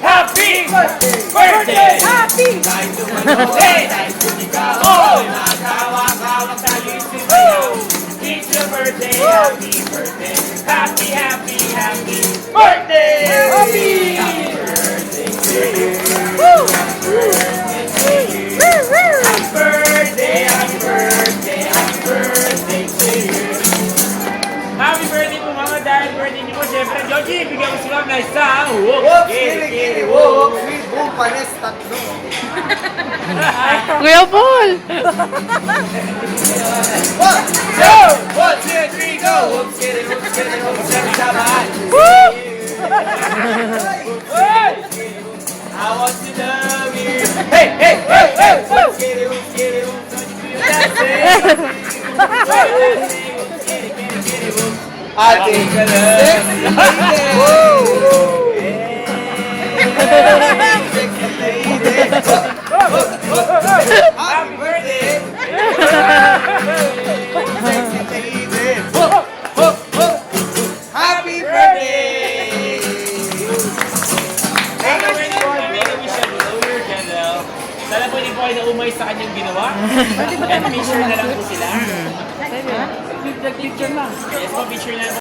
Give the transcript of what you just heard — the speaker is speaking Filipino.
Happy birthday! Happy! Hey, nice to meet you. Oh, nakakawak-hawak tayo sumayaw. It's your birthday, happy birthday. Happy, happy, happy birthday! Happy! Happy birthday to you. Woo! Happy birthday, happy birthday, happy birthday to you. Happy birthday po mga dahil birthday niyo po. Siyempre, Joji, bigyan mo si Ma'am na isang Whoops, kiri-kiri, whoops, sweet boom, panes, tatlo. Kuya Paul! 1, 2, 3, go! Whoops, kiri, whoops, kiri, whoops, sabay-sabay. I want to love you. Hey, hey, hey, hey! Whoops, kiri, whoops, kiri, whoops, don't you feel dancing? Whoops, kiri, kiri, kiri, whoops. Ating sexy lady. Sexy lady. Happy birthday. Sexy lady. Happy birthday. Happy birthday po kami ni Michelle Blower Candle. Sana po hindi po kayo naumay sa kanyang ginawa. And picture na lang po sila. Nag-picture ma. Yes po, picture na lang.